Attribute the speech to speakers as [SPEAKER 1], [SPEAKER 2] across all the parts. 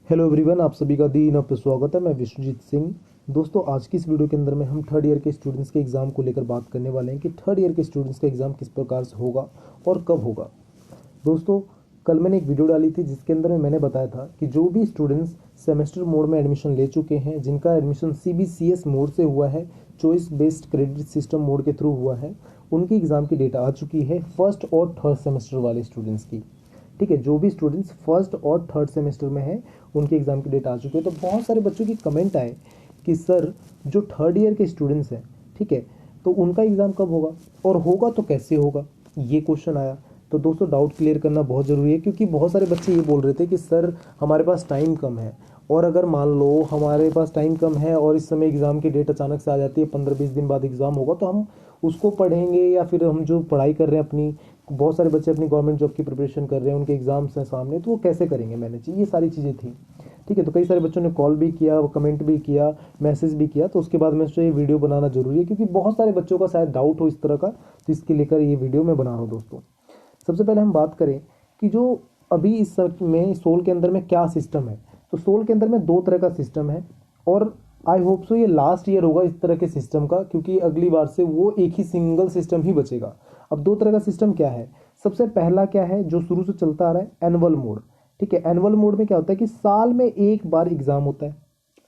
[SPEAKER 1] Hello everyone, आप सभी का दिन पे स्वागत है। मैं विश्वजीत सिंह। दोस्तों, आज की इस वीडियो के अंदर में हम थर्ड ईयर के स्टूडेंट्स के एग्ज़ाम को लेकर बात करने वाले हैं कि थर्ड ईयर के स्टूडेंट्स का एग्ज़ाम किस प्रकार से होगा और कब होगा। दोस्तों, कल मैंने एक वीडियो डाली थी जिसके अंदर में मैंने बताया था कि जो भी स्टूडेंट्स सेमेस्टर मोड में एडमिशन ले चुके हैं, जिनका एडमिशन CBCS मोड से हुआ है, choice based credit system mode के थ्रू हुआ है, उनकी एग्ज़ाम की डेट आ चुकी है फर्स्ट और थर्ड सेमेस्टर वाले स्टूडेंट्स की। ठीक है, जो भी स्टूडेंट्स फर्स्ट और थर्ड सेमेस्टर में हैं उनके एग्ज़ाम की डेट आ चुकी है। तो बहुत सारे बच्चों की कमेंट आए कि सर, जो थर्ड ईयर के स्टूडेंट्स हैं, ठीक है, तो उनका एग्ज़ाम कब होगा और होगा तो कैसे होगा, ये क्वेश्चन आया। तो दोस्तों, डाउट क्लियर करना बहुत ज़रूरी है, क्योंकि बहुत सारे बच्चे ये बोल रहे थे कि सर, हमारे पास टाइम कम है, और अगर मान लो हमारे पास टाइम कम है और इस समय एग्ज़ाम की डेट अचानक से आ जाती है, 15-20 दिन बाद एग्ज़ाम होगा, तो हम उसको पढ़ेंगे या फिर हम जो पढ़ाई कर रहे हैं अपनी, बहुत सारे बच्चे अपनी गवर्नमेंट जॉब की प्रिपरेशन कर रहे हैं, उनके एग्ज़ाम्स हैं सामने, तो वो कैसे करेंगे मैनेज, ये सारी चीज़ें थी। ठीक है, तो कई सारे बच्चों ने कॉल भी किया, कमेंट भी किया, मैसेज भी किया, तो उसके बाद में ये वीडियो बनाना जरूरी है, क्योंकि बहुत सारे बच्चों का शायद डाउट हो इस तरह का, तो इसके लेकर ये वीडियो मैं बना रहा हूँ। दोस्तों, सबसे पहले हम बात करें कि जो अभी इस में सोल के अंदर में क्या सिस्टम है। तो सोल के अंदर में दो तरह का सिस्टम है, और आई होप सो ये लास्ट ईयर होगा इस तरह के सिस्टम का, क्योंकि अगली बार से वो एक ही सिंगल सिस्टम ही बचेगा। अब दो तरह का सिस्टम क्या है? सबसे पहला क्या है, जो शुरू से चलता आ रहा है, एनुअल मोड। ठीक है, एनुअल मोड में क्या होता है कि साल में एक बार एग्जाम होता है।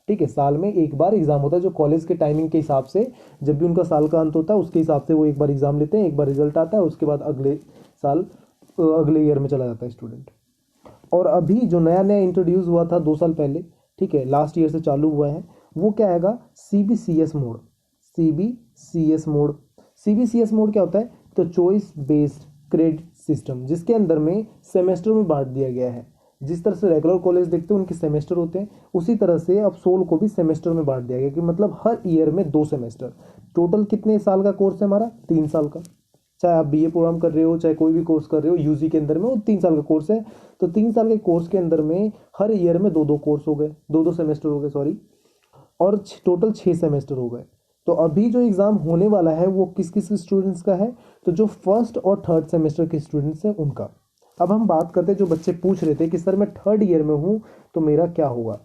[SPEAKER 1] ठीक है, साल में एक बार एग्जाम होता है, जो कॉलेज के टाइमिंग के हिसाब से, जब भी उनका साल का अंत होता है उसके हिसाब से वो एक बार एग्जाम लेते हैं, एक बार रिजल्ट आता है, उसके बाद अगले साल अगले ईयर में चला जाता है स्टूडेंट। और अभी जो नया नया इंट्रोड्यूस हुआ था 2 साल पहले, ठीक है, लास्ट ईयर से चालू हुआ है, वो क्या आएगा? CBCS mode. CBCS mode. CBCS mode क्या होता है? तो चॉइस बेस्ड क्रेडिट सिस्टम, जिसके अंदर में सेमेस्टर में बांट दिया गया है। जिस तरह से रेगुलर कॉलेज देखते हैं उनके सेमेस्टर होते हैं, उसी तरह से अब सोल को भी सेमेस्टर में बांट दिया गया, कि मतलब हर ईयर में 2 सेमेस्टर। टोटल कितने साल का कोर्स है हमारा? 3 साल का। चाहे आप BA प्रोग्राम कर रहे हो, चाहे कोई भी कोर्स कर रहे हो, UG के अंदर में वो 3 साल का कोर्स है। तो 3 साल के कोर्स के अंदर में हर ईयर में 2-2 कोर्स हो गए, 2-2 सेमेस्टर हो गए, सॉरी, और टोटल 6 सेमेस्टर हो गए। तो अभी जो एग्ज़ाम होने वाला है वो किस किस स्टूडेंट्स का है? तो जो फर्स्ट और थर्ड सेमेस्टर के स्टूडेंट्स हैं उनका। अब हम बात करते हैं, जो बच्चे पूछ रहे थे कि सर मैं थर्ड ईयर में हूँ तो मेरा क्या होगा।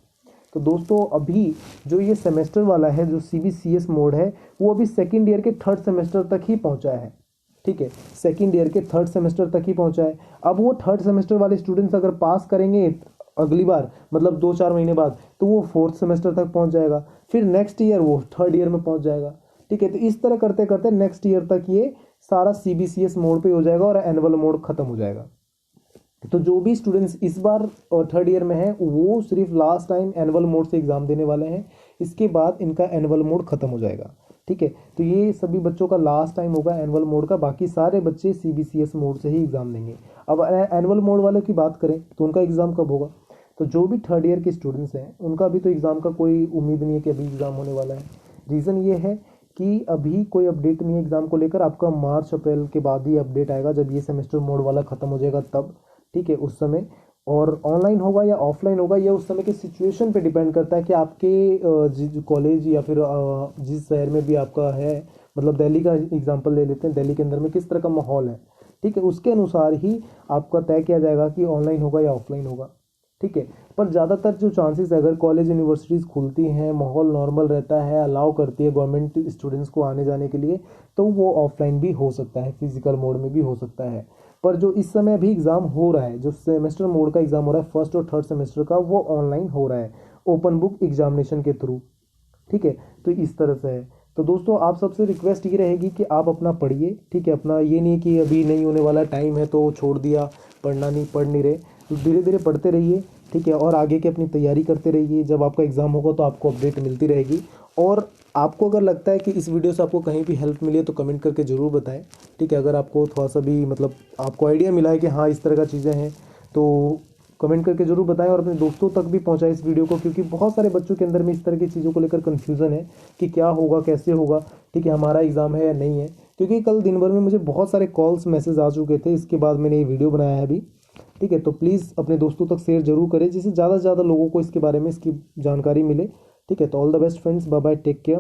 [SPEAKER 1] तो दोस्तों, अभी जो ये सेमेस्टर वाला है, जो CBCS मोड है, वो अभी सेकेंड ईयर के थर्ड सेमेस्टर तक ही पहुँचा है। ठीक है, सेकेंड ईयर के थर्ड सेमेस्टर तक ही पहुंचा है। अब वो थर्ड सेमेस्टर वाले स्टूडेंट्स अगर पास करेंगे अगली बार, मतलब 2-4 महीने बाद, तो वो फोर्थ सेमेस्टर तक पहुंच जाएगा, फिर नेक्स्ट ईयर वो थर्ड ईयर में पहुंच जाएगा। ठीक है, तो इस तरह करते करते नेक्स्ट ईयर तक ये सारा CBCS मोड पे हो जाएगा और एनुअल मोड खत्म हो जाएगा। तो जो भी स्टूडेंट्स इस बार थर्ड ईयर में हैं, वो सिर्फ लास्ट टाइम एनुअल मोड से एग्जाम देने वाले हैं। इसके बाद इनका एनुअल मोड खत्म हो जाएगा। ठीक है, तो ये सभी बच्चों का लास्ट टाइम होगा एनुअल मोड का। बाकी सारे बच्चे CBCS मोड से ही एग्जाम देंगे। अब एनुअल मोड वालों की बात करें तो उनका एग्जाम कब होगा? तो जो भी थर्ड ईयर के स्टूडेंट्स हैं उनका अभी तो एग्जाम का कोई उम्मीद नहीं है कि अभी एग्जाम होने वाला है। रीज़न ये है कि अभी कोई अपडेट नहीं है एग्जाम को लेकर। आपका मार्च अप्रैल के बाद ही अपडेट आएगा, जब ये सेमेस्टर मोड वाला खत्म हो जाएगा तब। ठीक है, उस समय। और ऑनलाइन होगा या ऑफलाइन होगा, यह उस समय के सिचुएशन पे डिपेंड करता है कि आपके जिस कॉलेज या फिर जिस शहर में भी आपका है, मतलब दिल्ली का एग्जांपल ले लेते हैं, दिल्ली के अंदर में किस तरह का माहौल है। ठीक है, उसके अनुसार ही आपका तय किया जाएगा कि ऑनलाइन होगा या ऑफलाइन होगा। ठीक है, पर ज़्यादातर जो चांसेस है, अगर कॉलेज यूनिवर्सिटीज़ खुलती हैं, माहौल नॉर्मल रहता है, अलाउ करती है गवर्नमेंट स्टूडेंट्स को आने जाने के लिए, तो वो ऑफलाइन भी हो सकता है, फिजिकल मोड में भी हो सकता है। पर जो इस समय अभी एग्ज़ाम हो रहा है, जो सेमेस्टर मोड का एग्ज़ाम हो रहा है फर्स्ट और थर्ड सेमेस्टर का, वो ऑनलाइन हो रहा है, ओपन बुक एग्जामिनेशन के थ्रू। ठीक है, तो इस तरह से है। तो दोस्तों, आप सबसे रिक्वेस्ट ये रहेगी कि आप अपना पढ़िए। ठीक है, अपना ये नहीं कि अभी नहीं होने वाला टाइम है तो छोड़ दिया, पढ़ नहीं रहे, तो धीरे धीरे पढ़ते रहिए। ठीक है, और आगे की अपनी तैयारी करते रहिए। जब आपका एग्ज़ाम होगा तो आपको अपडेट मिलती रहेगी। और आपको अगर लगता है कि इस वीडियो से आपको कहीं भी हेल्प मिली है तो कमेंट करके ज़रूर बताएं। ठीक है, अगर आपको थोड़ा सा भी मतलब आपको आइडिया मिला है कि हाँ इस तरह का चीज़ें हैं, तो कमेंट करके ज़रूर बताएं और अपने दोस्तों तक भी पहुंचाएं इस वीडियो को, क्योंकि बहुत सारे बच्चों के अंदर में इस तरह की चीज़ों को लेकर कन्फ्यूज़न है कि क्या होगा, कैसे होगा। ठीक है, हमारा एग्ज़ाम है या नहीं है, क्योंकि कल दिन भर में मुझे बहुत सारे कॉल्स मैसेज आ चुके थे। इसके बाद मैंने ये वीडियो बनाया है अभी। ठीक है, तो प्लीज़ अपने दोस्तों तक शेयर जरूर करें, जिससे ज़्यादा से ज़्यादा लोगों को इसके बारे में इसकी जानकारी मिले। ठीक है, तो all the best friends, bye bye, take care.